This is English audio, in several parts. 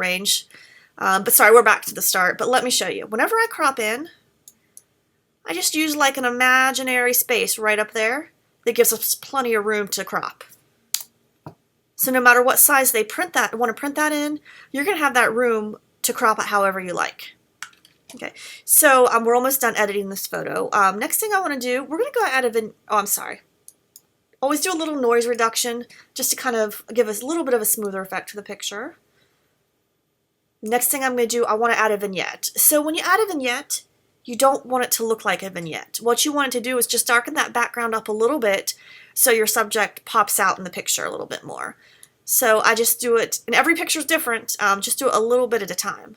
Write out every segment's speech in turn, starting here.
range. But sorry, we're back to the start. But let me show you. Whenever I crop in, I just use like an imaginary space right up there that gives us plenty of room to crop. So no matter what size they want to print that in, you're going to have that room to crop it however you like. Okay, so we're almost done editing this photo. Next thing I want to do, we're going to go add I'm sorry. Always do a little noise reduction just to kind of give us a little bit of a smoother effect to the picture. Next thing I'm going to do, I want to add a vignette. So when you add a vignette, you don't want it to look like a vignette. What you want it to do is just darken that background up a little bit so your subject pops out in the picture a little bit more. So I just do it, and every picture is different, just do it a little bit at a time.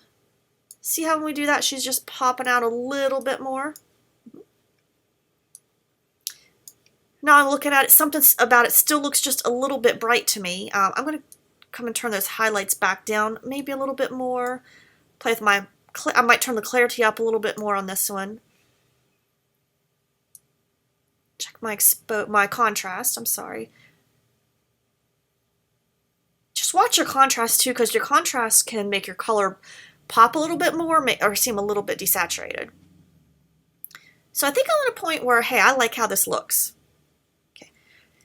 See how when we do that, she's just popping out a little bit more? Now I'm looking at it, something about it still looks just a little bit bright to me. I'm going to come and turn those highlights back down, maybe a little bit more. Play with I might turn the clarity up a little bit more on this one. Check my contrast, I'm sorry. Just watch your contrast too, because your contrast can make your color pop a little bit more or seem a little bit desaturated. So I think I'm at a point where, hey, I like how this looks. Okay.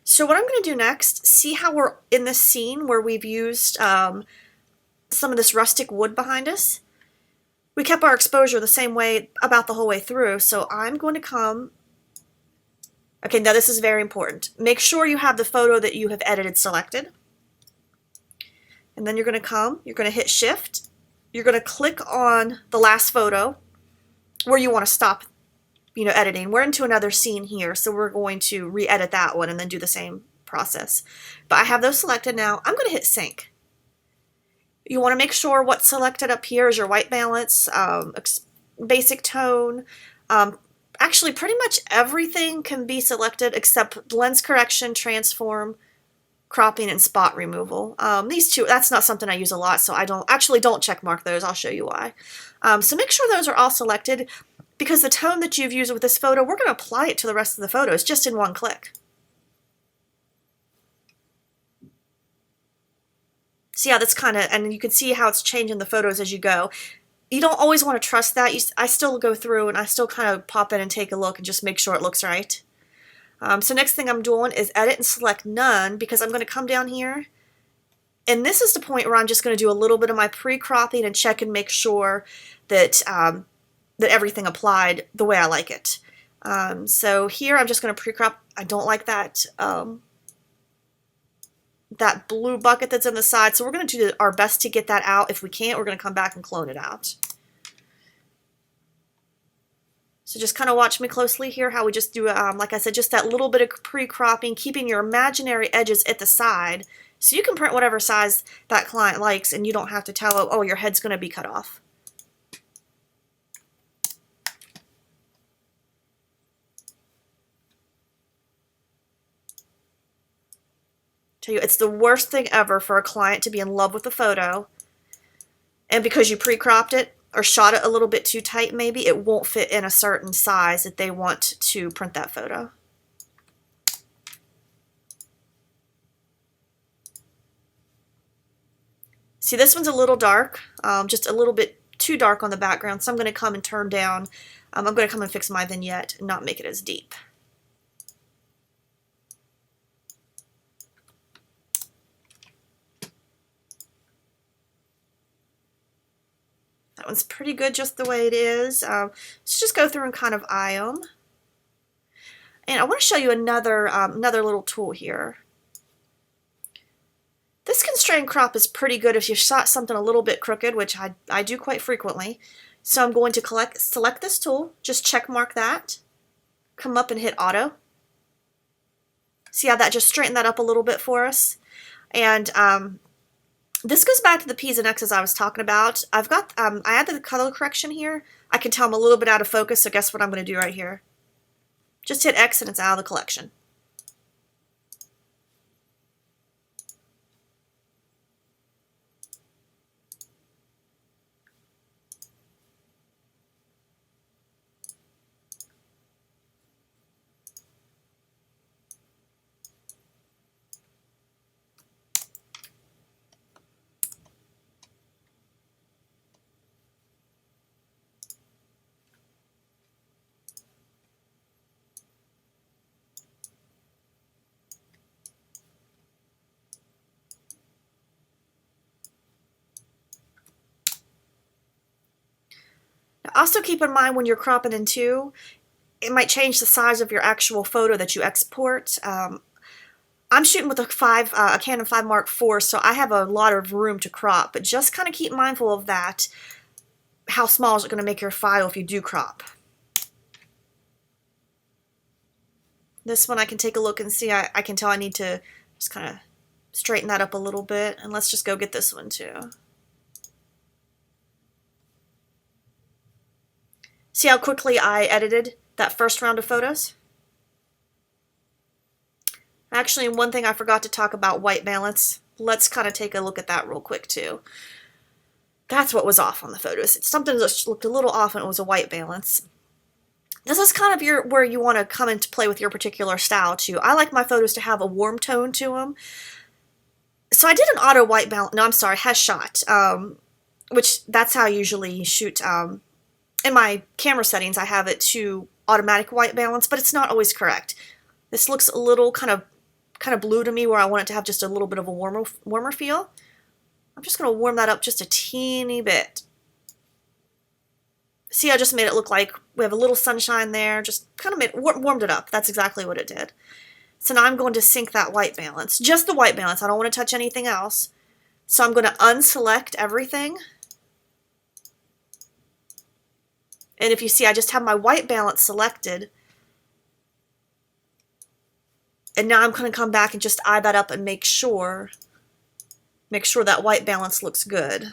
So what I'm going to do next, see how we're in this scene where we've used some of this rustic wood behind us. We kept our exposure the same way about the whole way through, so I'm going to come. Okay, now this is very important. Make sure you have the photo that you have edited selected. And then you're going to come, you're going to hit Shift, you're going to click on the last photo where you want to stop, editing. We're into another scene here, so we're going to re-edit that one and then do the same process. But I have those selected now. I'm going to hit Sync. You want to make sure what's selected up here is your white balance, basic tone. Actually, pretty much everything can be selected except lens correction, transform, cropping, and spot removal. These two, that's not something I use a lot, so I don't check mark those. I'll show you why. So make sure those are all selected, because the tone that you've used with this photo, we're going to apply it to the rest of the photos just in one click. See how that's and you can see how it's changing the photos as you go. You don't always want to trust that. I still go through and I still kind of pop in and take a look and just make sure it looks right. So next thing I'm doing is edit and select none, because I'm going to come down here. And this is the point where I'm just going to do a little bit of my pre-cropping and check and make sure that, that everything applied the way I like it. So here I'm just going to pre-crop. I don't like that, that blue bucket that's in the side. So we're going to do our best to get that out. If we can't, we're going to come back and clone it out. So just kind of watch me closely here, how we just do, like I said, just that little bit of pre-cropping, keeping your imaginary edges at the side, so you can print whatever size that client likes and you don't have to tell them, oh, your head's going to be cut off. Tell you, it's the worst thing ever for a client to be in love with a photo, and because you pre-cropped it or shot it a little bit too tight, maybe it won't fit in a certain size that they want to print that photo. See, this one's a little dark, just a little bit too dark on the background, so I'm going to come and turn down. I'm going to come and fix my vignette and not make it as deep. That one's pretty good just the way it is. Let's just go through and kind of eye them. And I want to show you another little tool here. This constrained crop is pretty good if you shot something a little bit crooked, which I do quite frequently. So I'm going to select this tool, just check mark that, come up and hit Auto. See how that just straightened that up a little bit for us? And this goes back to the P's and X's I was talking about. I've got, I added the color correction here. I can tell I'm a little bit out of focus, so guess what I'm going to do right here? Just hit X and it's out of the collection. Also keep in mind when you're cropping in two, it might change the size of your actual photo that you export. I'm shooting with a Canon 5 Mark IV, so I have a lot of room to crop, but just kind of keep mindful of that. How small is it going to make your file if you do crop? This one I can take a look and see. I can tell I need to just kind of straighten that up a little bit, and let's just go get this one too. See how quickly I edited that first round of photos? Actually, one thing I forgot to talk about, white balance. Let's kind of take a look at that real quick too. That's what was off on the photos. It's something that looked a little off and it was a white balance. This is kind of where you want to come into play with your particular style too. I like my photos to have a warm tone to them. So I did an auto white balance, no I'm sorry, headshot, which that's how I usually shoot. In my camera settings I have it to automatic white balance, but it's not always correct. This looks a little kind of blue to me where I want it to have just a little bit of a warmer feel. I'm just going to warm that up just a teeny bit. See, I just made it look like we have a little sunshine there, just kind of warmed it up. That's exactly what it did. So now I'm going to sync that white balance, just the white balance. I don't want to touch anything else. So I'm going to unselect everything. And if you see, I just have my white balance selected. And now I'm going to come back and just eye that up and make sure that white balance looks good.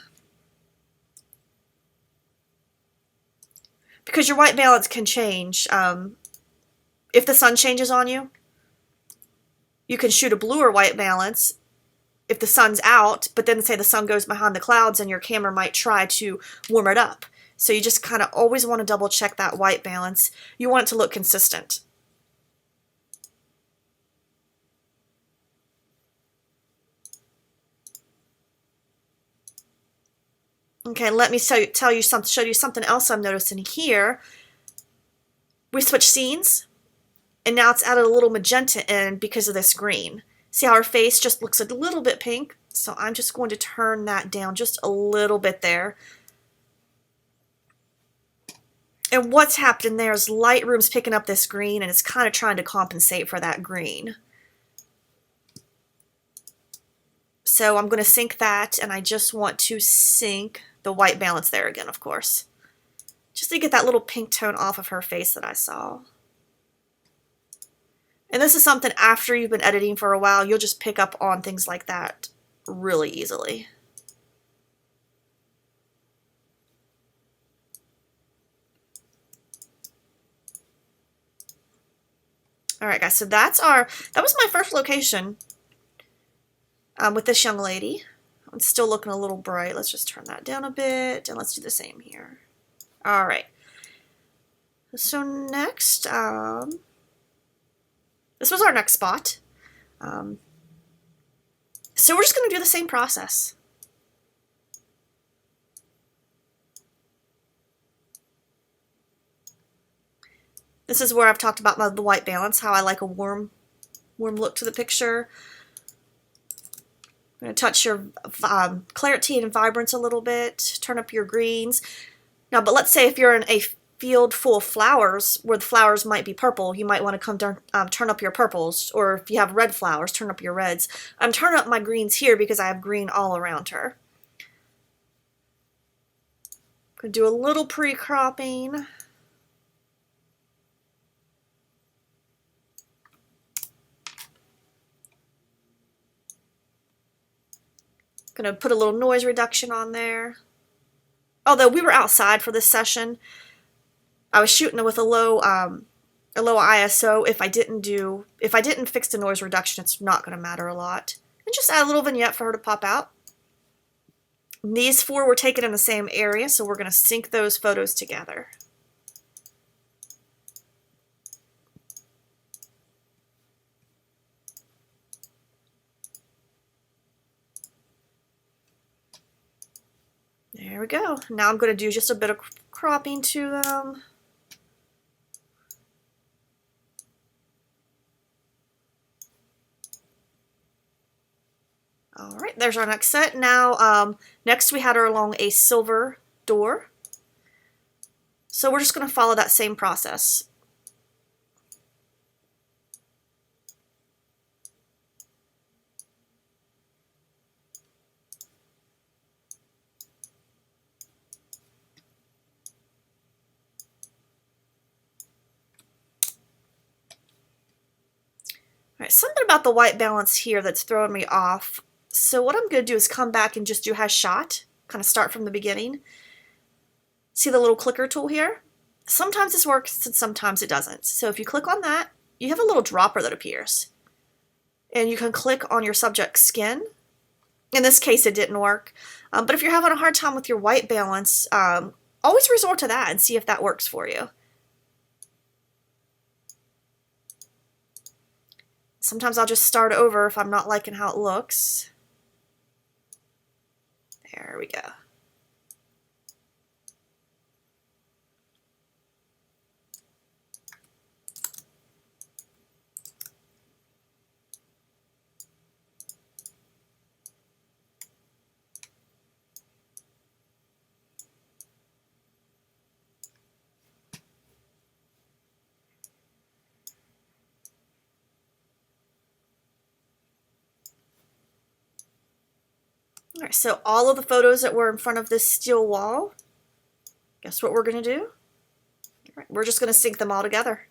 Because your white balance can change. If the sun changes on you, you can shoot a blue or white balance if the sun's out, but then say the sun goes behind the clouds and your camera might try to warm it up. So you just kind of always want to double check that white balance. You want it to look consistent. Okay, let me show you something else I'm noticing here. We switched scenes, and now it's added a little magenta in because of this green. See how her face just looks a little bit pink? So I'm just going to turn that down just a little bit there. And what's happening there is Lightroom's picking up this green, and it's kind of trying to compensate for that green. So I'm going to sync that, and I just want to sync the white balance there again, of course. Just to get that little pink tone off of her face that I saw. And this is something after you've been editing for a while, you'll just pick up on things like that really easily. Alright guys, so that was my first location with this young lady. It's still looking a little bright. Let's just turn that down a bit, and let's do the same here. All right. So next, this was our next spot. So we're just going to do the same process. This is where I've talked about the white balance, how I like a warm look to the picture. I'm going to touch your clarity and vibrance a little bit, turn up your greens. Now, but let's say if you're in a field full of flowers where the flowers might be purple, you might want to come down, turn up your purples, or if you have red flowers, turn up your reds. I'm turning up my greens here because I have green all around her. I'm going to do a little pre-cropping. Gonna put a little noise reduction on there. Although we were outside for this session, I was shooting with a low ISO. If I didn't fix the noise reduction, it's not gonna matter a lot. And just add a little vignette for her to pop out. And these four were taken in the same area, so we're gonna sync those photos together. There we go. Now I'm going to do just a bit of cropping to them. All right, there's our next set. Now, next we had her along a silver door. So we're just going to follow that same process. All right, something about the white balance here that's throwing me off. So what I'm going to do is come back and just do has shot, kind of start from the beginning. See the little clicker tool here? Sometimes this works and sometimes it doesn't. So if you click on that, you have a little dropper that appears. And you can click on your subject's skin. In this case, it didn't work. But if you're having a hard time with your white balance, always resort to that and see if that works for you. Sometimes I'll just start over if I'm not liking how it looks. There we go. All right, so all of the photos that were in front of this steel wall, guess what we're going to do? All right, we're just going to sync them all together.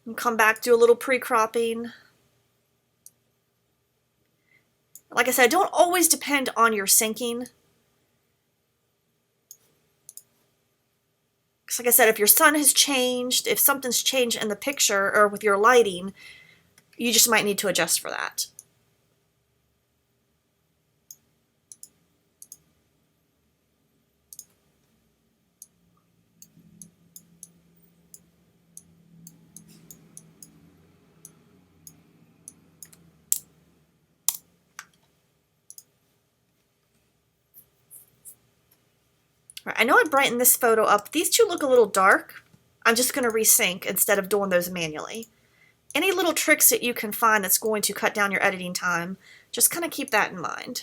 And come back, do a little pre-cropping. Like I said, don't always depend on your syncing. Like I said, if your sun has changed, if something's changed in the picture or with your lighting, you just might need to adjust for that. I know I brightened this photo up. These two look a little dark. I'm just going to resync instead of doing those manually. Any little tricks that you can find that's going to cut down your editing time, just kind of keep that in mind.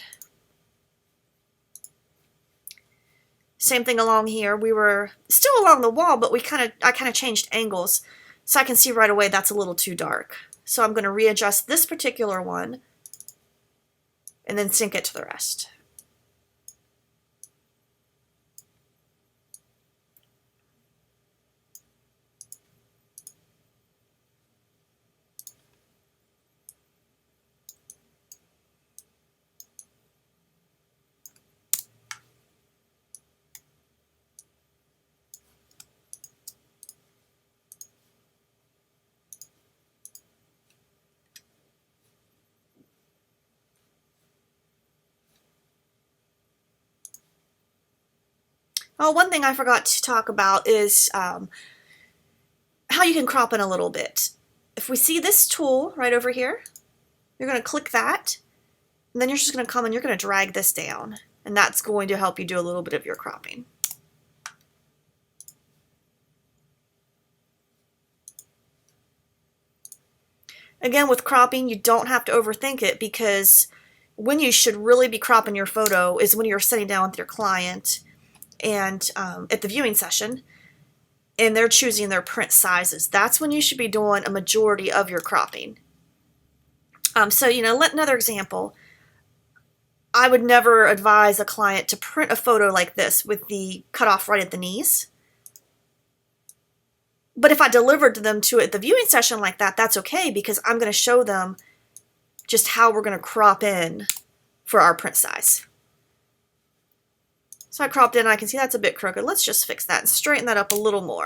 Same thing along here. We were still along the wall, but I kind of changed angles so I can see right away that's a little too dark. So I'm going to readjust this particular one and then sync it to the rest. Oh, one thing I forgot to talk about is how you can crop in a little bit. If we see this tool right over here, you're going to click that, and then you're just going to come and you're going to drag this down, and that's going to help you do a little bit of your cropping. Again, with cropping, you don't have to overthink it, because when you should really be cropping your photo is when you're sitting down with your client and at the viewing session, and they're choosing their print sizes. That's when you should be doing a majority of your cropping. So, another example, I would never advise a client to print a photo like this with the cutoff right at the knees. But if I delivered them to at the viewing session like that, that's okay, because I'm going to show them just how we're going to crop in for our print size. So I cropped in, and I can see that's a bit crooked. Let's just fix that and straighten that up a little more.